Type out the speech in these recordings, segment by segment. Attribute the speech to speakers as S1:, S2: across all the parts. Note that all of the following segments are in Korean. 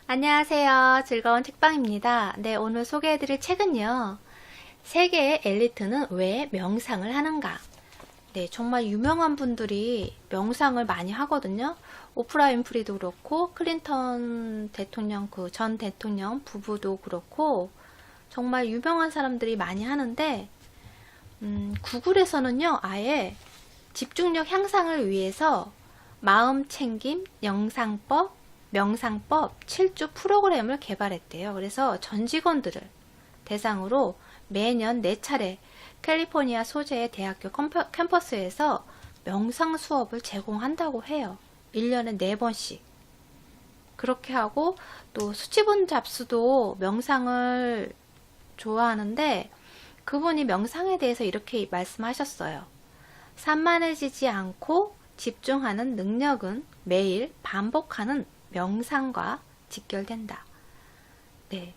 S1: 안녕하세요. 즐거운 책방입니다. 네, 오늘 소개해드릴 책은요. 세계의 엘리트는 왜 명상을 하는가? 네, 정말 유명한 분들이 명상을 많이 하거든요. 오프라 윈프리도 그렇고, 클린턴 대통령, 전 대통령 부부도 그렇고, 정말 유명한 사람들이 많이 하는데, 구글에서는요, 아예 집중력 향상을 위해서 마음 챙김, 영상법, 명상법 7주 프로그램을 개발했대요. 그래서 전 직원들을 대상으로 매년 4차례 캘리포니아 소재의 대학교 캠퍼스에서 명상 수업을 제공한다고 해요. 1년에 4번씩. 그렇게 하고 또 수치분 잡수도 명상을 좋아하는데 그분이 명상에 대해서 이렇게 말씀하셨어요. 산만해지지 않고 집중하는 능력은 매일 반복하는 명상과 직결된다. 네.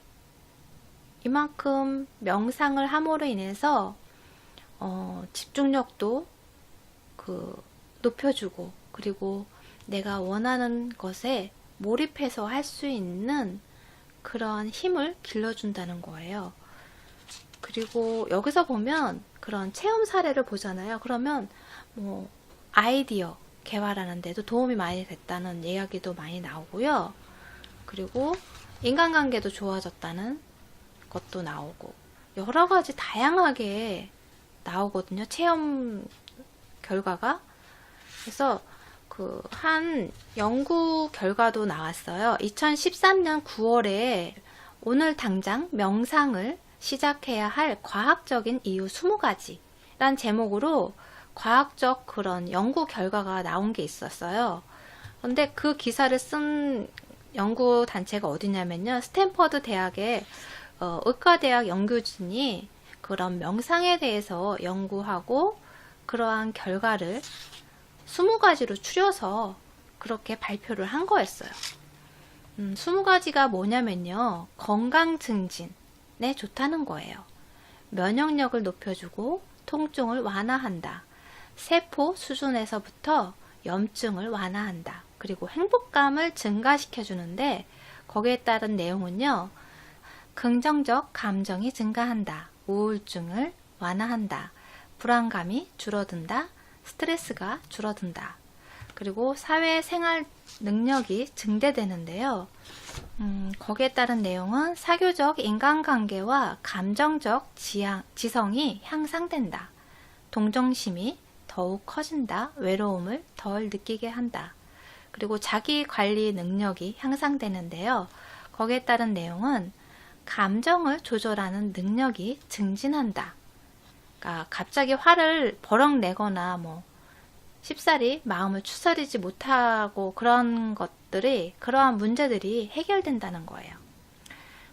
S1: 이만큼 명상을 함으로 인해서 집중력도 높여주고 그리고 내가 원하는 것에 몰입해서 할 수 있는 그런 힘을 길러준다는 거예요. 그리고 여기서 보면 그런 체험 사례를 보잖아요. 그러면 뭐 아이디어 개발하는 데도 도움이 많이 됐다는 이야기도 많이 나오고요. 그리고 인간관계도 좋아졌다는 것도 나오고 여러 가지 다양하게 나오거든요. 체험 결과가. 그래서 한 연구 결과도 나왔어요. 2013년 9월에 오늘 당장 명상을 시작해야 할 과학적인 이유 20가지란 제목으로 과학적 그런 연구 결과가 나온 게 있었어요. 근데 그 기사를 쓴 연구 단체가 어디냐면요. 스탠퍼드 대학의 의과대학 연구진이 그런 명상에 대해서 연구하고 그러한 결과를 20가지로 추려서 그렇게 발표를 한 거였어요. 20가지가 뭐냐면요. 건강 증진에 좋다는 거예요. 면역력을 높여주고 통증을 완화한다. 세포 수준에서부터 염증을 완화한다. 그리고 행복감을 증가시켜주는데 거기에 따른 내용은요. 긍정적 감정이 증가한다. 우울증을 완화한다. 불안감이 줄어든다. 스트레스가 줄어든다. 그리고 사회생활 능력이 증대되는데요. 거기에 따른 내용은 사교적 인간관계와 감정적 지성이 향상된다. 동정심이 더욱 커진다. 외로움을 덜 느끼게 한다. 그리고 자기 관리 능력이 향상되는데요. 거기에 따른 내용은 감정을 조절하는 능력이 증진한다. 그러니까 갑자기 화를 버럭 내거나 쉽사리 마음을 추스리지 못하고 그러한 문제들이 해결된다는 거예요.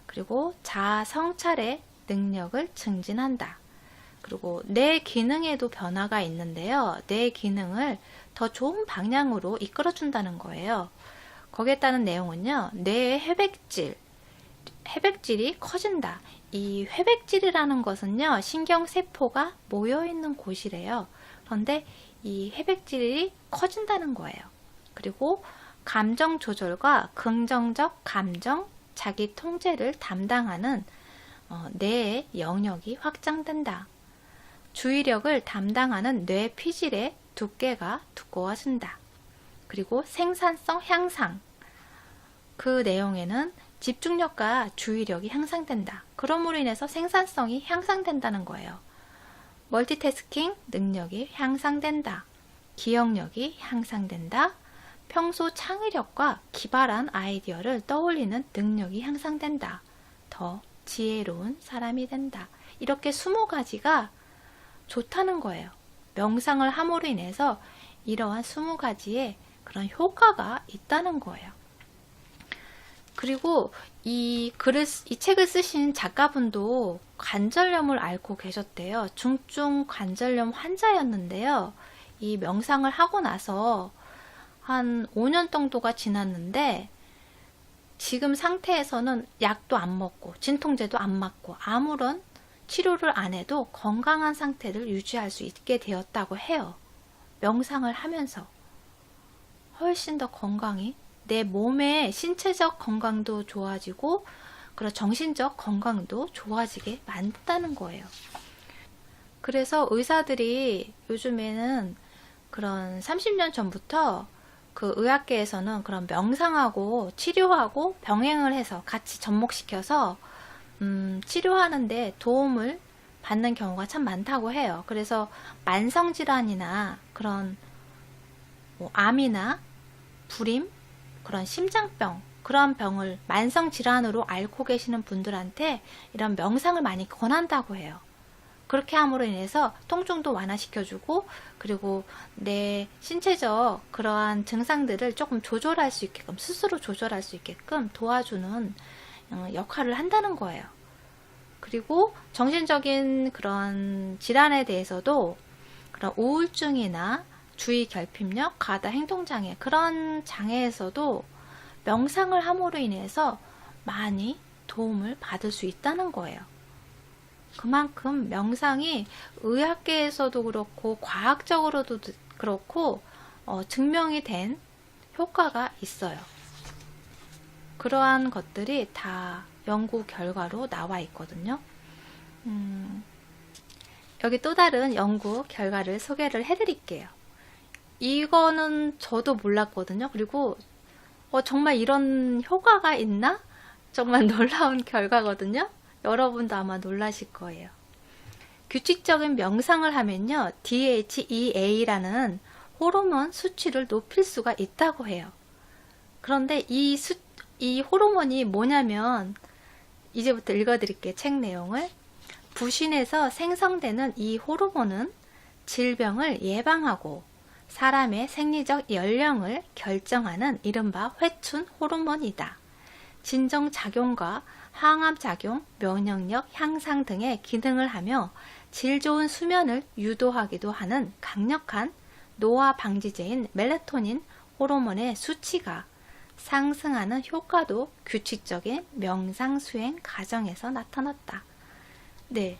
S1: 그리고 자아 성찰의 능력을 증진한다. 그리고 뇌 기능에도 변화가 있는데요. 뇌 기능을 더 좋은 방향으로 이끌어준다는 거예요. 거기에 따른 내용은요. 뇌의 회백질이 커진다. 이 회백질이라는 것은요. 신경세포가 모여있는 곳이래요. 그런데 이 회백질이 커진다는 거예요. 그리고 감정 조절과 긍정적 감정, 자기 통제를 담당하는 뇌의 영역이 확장된다. 주의력을 담당하는 뇌 피질의 두께가 두꺼워진다. 그리고 생산성 향상. 그 내용에는 집중력과 주의력이 향상된다. 그러므로 인해서 생산성이 향상된다는 거예요. 멀티태스킹 능력이 향상된다. 기억력이 향상된다. 평소 창의력과 기발한 아이디어를 떠올리는 능력이 향상된다. 더 지혜로운 사람이 된다. 이렇게 20가지가 좋다는 거예요. 명상을 함으로 인해서 이러한 20가지의 그런 효과가 있다는 거예요. 그리고 이 책을 쓰신 작가분도 관절염을 앓고 계셨대요. 중증 관절염 환자였는데요. 이 명상을 하고 나서 한 5년 정도가 지났는데 지금 상태에서는 약도 안 먹고 진통제도 안 맞고 아무런 치료를 안 해도 건강한 상태를 유지할 수 있게 되었다고 해요. 명상을 하면서 훨씬 더 건강이 내 몸의 신체적 건강도 좋아지고 그런 정신적 건강도 좋아지게 만든다는 거예요. 그래서 의사들이 요즘에는 그런 30년 전부터 그 의학계에서는 그런 명상하고 치료하고 병행을 해서 같이 접목시켜서 치료하는데 도움을 받는 경우가 참 많다고 해요. 그래서 만성질환이나 그런 뭐 암이나 불임, 그런 심장병, 그런 병을 만성질환으로 앓고 계시는 분들한테 이런 명상을 많이 권한다고 해요. 그렇게 함으로 인해서 통증도 완화시켜주고 그리고 내 신체적 그러한 증상들을 조금 조절할 수 있게끔 스스로 조절할 수 있게끔 도와주는 역할을 한다는 거예요. 그리고 정신적인 그런 질환에 대해서도 그런 우울증이나 주의 결핍력, 가다 행동장애 그런 장애에서도 명상을 함으로 인해서 많이 도움을 받을 수 있다는 거예요. 그만큼 명상이 의학계에서도 그렇고 과학적으로도 그렇고 증명이 된 효과가 있어요. 그러한 것들이 다 연구 결과로 나와 있거든요. 여기 또 다른 연구 결과를 소개를 해드릴게요. 이거는 저도 몰랐거든요. 그리고 정말 이런 효과가 있나? 정말 놀라운 결과거든요. 여러분도 아마 놀라실 거예요. 규칙적인 명상을 하면요, DHEA라는 호르몬 수치를 높일 수가 있다고 해요. 그런데 이 호르몬이 뭐냐면, 이제부터 읽어드릴게요. 책 내용을. 부신에서 생성되는 이 호르몬은 질병을 예방하고 사람의 생리적 연령을 결정하는 이른바 회춘 호르몬이다. 진정작용과 항암작용, 면역력 향상 등의 기능을 하며 질 좋은 수면을 유도하기도 하는 강력한 노화 방지제인 멜라토닌 호르몬의 수치가 상승하는 효과도 규칙적인 명상 수행 과정에서 나타났다. 네,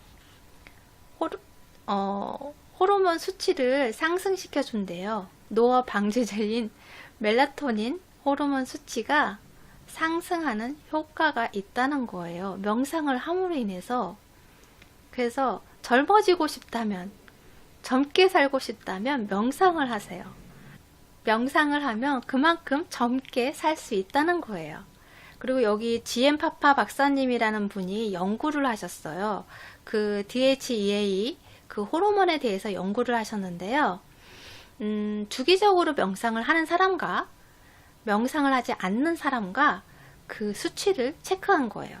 S1: 호르몬 수치를 상승시켜 준대요. 노화 방지제인 멜라토닌 호르몬 수치가 상승하는 효과가 있다는 거예요. 명상을 함으로 인해서. 그래서 젊어지고 싶다면, 젊게 살고 싶다면 명상을 하세요. 명상을 하면 그만큼 젊게 살 수 있다는 거예요. 그리고 여기 GM파파 박사님이라는 분이 연구를 하셨어요. 그 DHEA, 그 호르몬에 대해서 연구를 하셨는데요. 주기적으로 명상을 하는 사람과 명상을 하지 않는 사람과 그 수치를 체크한 거예요.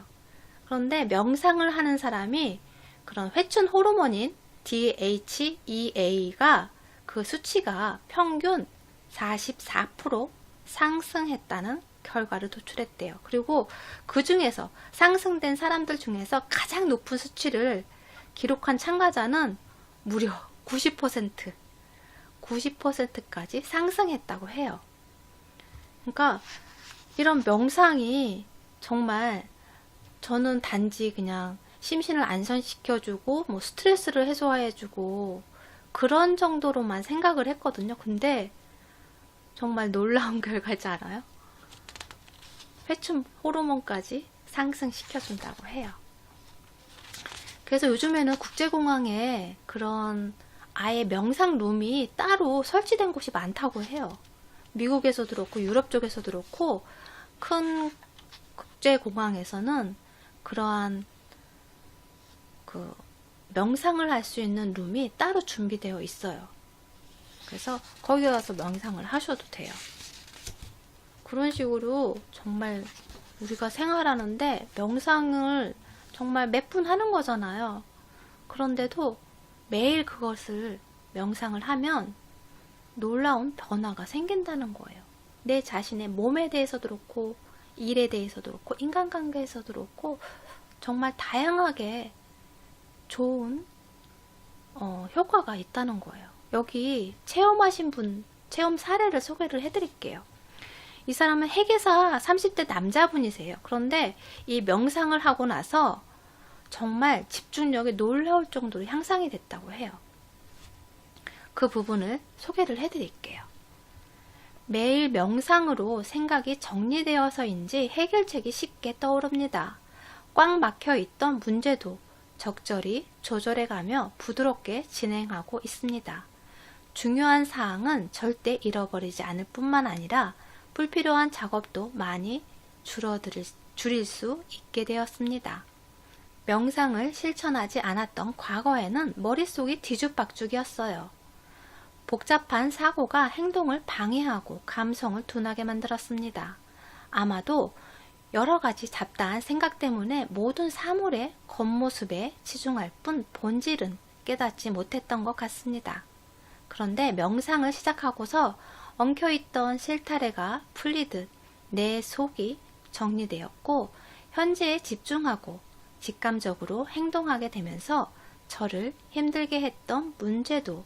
S1: 그런데 명상을 하는 사람이 그런 회춘 호르몬인 DHEA가 그 수치가 평균 44% 상승했다는 결과를 도출했대요. 그리고 그 중에서 상승된 사람들 중에서 가장 높은 수치를 기록한 참가자는 무려 90%까지 상승했다고 해요. 그러니까 이런 명상이 정말 저는 단지 그냥 심신을 안전시켜주고 뭐 스트레스를 해소해주고 그런 정도로만 생각을 했거든요. 근데 정말 놀라운 결과지 않아요? 회춘 호르몬까지 상승시켜준다고 해요. 그래서 요즘에는 국제공항에 그런 아예 명상룸이 따로 설치된 곳이 많다고 해요. 미국에서도 그렇고 유럽 쪽에서도 그렇고 큰 국제공항에서는 그러한 그 명상을 할 수 있는 룸이 따로 준비되어 있어요. 그래서 거기 가서 명상을 하셔도 돼요. 그런 식으로 정말 우리가 생활하는데 명상을 정말 몇 분 하는 거잖아요. 그런데도 매일 그것을 명상을 하면 놀라운 변화가 생긴다는 거예요. 내 자신의 몸에 대해서도 그렇고 일에 대해서도 그렇고 인간관계에서도 그렇고 정말 다양하게 좋은 효과가 있다는 거예요. 여기 체험하신 분 체험 사례를 소개를 해드릴게요. 이 사람은 회계사 30대 남자분이세요. 그런데 이 명상을 하고 나서 정말 집중력이 놀라울 정도로 향상이 됐다고 해요. 그 부분을 소개를 해드릴게요. 매일 명상으로 생각이 정리되어서인지 해결책이 쉽게 떠오릅니다. 꽉 막혀 있던 문제도 적절히 조절해가며 부드럽게 진행하고 있습니다. 중요한 사항은 절대 잃어버리지 않을 뿐만 아니라 불필요한 작업도 많이 줄일 수 있게 되었습니다. 명상을 실천하지 않았던 과거에는 머릿속이 뒤죽박죽이었어요. 복잡한 사고가 행동을 방해하고 감성을 둔하게 만들었습니다. 아마도 여러 가지 잡다한 생각 때문에 모든 사물의 겉모습에 치중할 뿐 본질은 깨닫지 못했던 것 같습니다. 그런데 명상을 시작하고서 엉켜있던 실타래가 풀리듯 내 속이 정리되었고 현재에 집중하고 직감적으로 행동하게 되면서 저를 힘들게 했던 문제도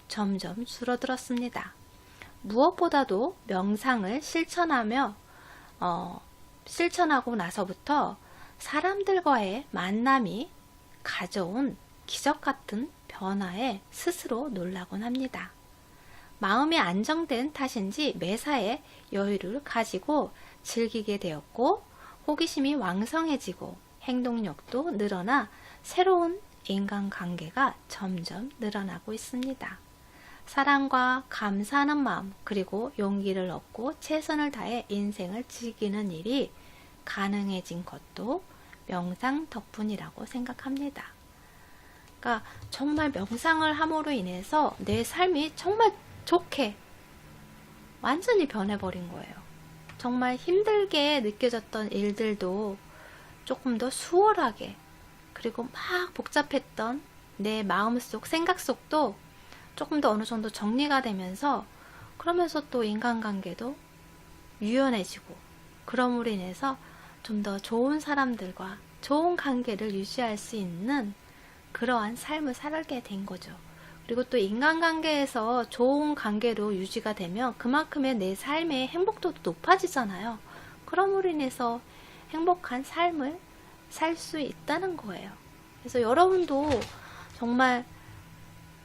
S1: 점점 줄어들었습니다. 무엇보다도 명상을 실천하고 나서부터 사람들과의 만남이 가져온 기적 같은 변화에 스스로 놀라곤 합니다. 마음이 안정된 탓인지 매사에 여유를 가지고 즐기게 되었고 호기심이 왕성해지고 행동력도 늘어나 새로운 인간관계가 점점 늘어나고 있습니다. 사랑과 감사하는 마음 그리고 용기를 얻고 최선을 다해 인생을 즐기는 일이 가능해진 것도 명상 덕분이라고 생각합니다. 그러니까 정말 명상을 함으로 인해서 내 삶이 정말 좋게 완전히 변해버린 거예요. 정말 힘들게 느껴졌던 일들도 조금 더 수월하게, 그리고 막 복잡했던 내 마음속, 생각 속도 조금 더 어느 정도 정리가 되면서, 그러면서 또 인간관계도 유연해지고, 그럼으로 인해서 좀 더 좋은 사람들과 좋은 관계를 유지할 수 있는 그러한 삶을 살게 된 거죠. 그리고 또 인간관계에서 좋은 관계로 유지가 되면 그만큼의 내 삶의 행복도도 높아지잖아요. 그럼으로 인해서 행복한 삶을 살 수 있다는 거예요. 그래서 여러분도 정말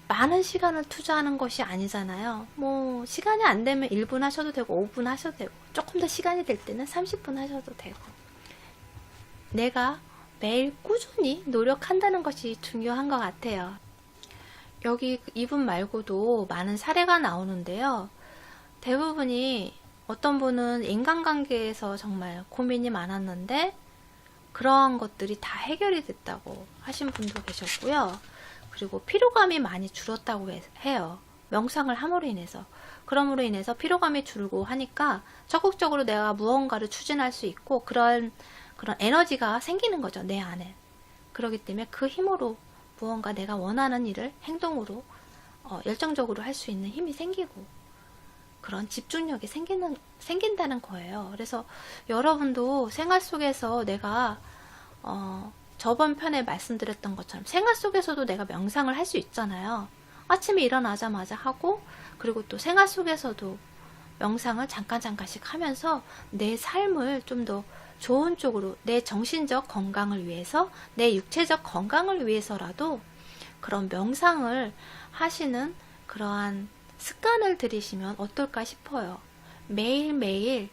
S1: 많은 시간을 투자하는 것이 아니잖아요. 뭐 시간이 안 되면 1분 하셔도 되고 5분 하셔도 되고, 조금 더 시간이 될 때는 30분 하셔도 되고, 내가 매일 꾸준히 노력한다는 것이 중요한 것 같아요. 여기 이분 말고도 많은 사례가 나오는데요. 대부분이, 어떤 분은 인간관계에서 정말 고민이 많았는데 그러한 것들이 다 해결이 됐다고 하신 분도 계셨고요. 그리고 피로감이 많이 줄었다고 해요. 명상을 함으로 인해서. 그럼으로 인해서 피로감이 줄고 하니까 적극적으로 내가 무언가를 추진할 수 있고 그런 에너지가 생기는 거죠, 내 안에. 그렇기 때문에 그 힘으로 무언가 내가 원하는 일을 행동으로 열정적으로 할 수 있는 힘이 생기고 그런 집중력이 생긴다는 거예요. 그래서 여러분도 생활 속에서 내가 저번 편에 말씀드렸던 것처럼 생활 속에서도 내가 명상을 할 수 있잖아요. 아침에 일어나자마자 하고, 그리고 또 생활 속에서도 명상을 잠깐씩 하면서 내 삶을 좀 더 좋은 쪽으로, 내 정신적 건강을 위해서, 내 육체적 건강을 위해서라도 그런 명상을 하시는 그러한 습관을 들이시면 어떨까 싶어요. 매일매일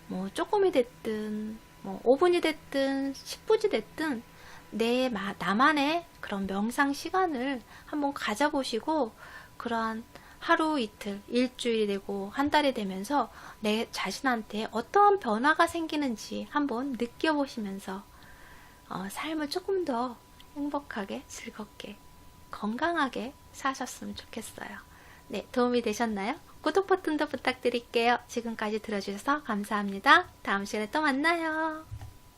S1: 뭐 조금이 됐든 뭐 5분이 됐든 10분이 됐든 나만의 그런 명상 시간을 한번 가져보시고, 그러한 하루 이틀, 일주일이 되고 한 달이 되면서 내 자신한테 어떠한 변화가 생기는지 한번 느껴보시면서 삶을 조금 더 행복하게, 즐겁게, 건강하게 사셨으면 좋겠어요. 네, 도움이 되셨나요? 구독 버튼도 부탁드릴게요. 지금까지 들어주셔서 감사합니다. 다음 시간에 또 만나요.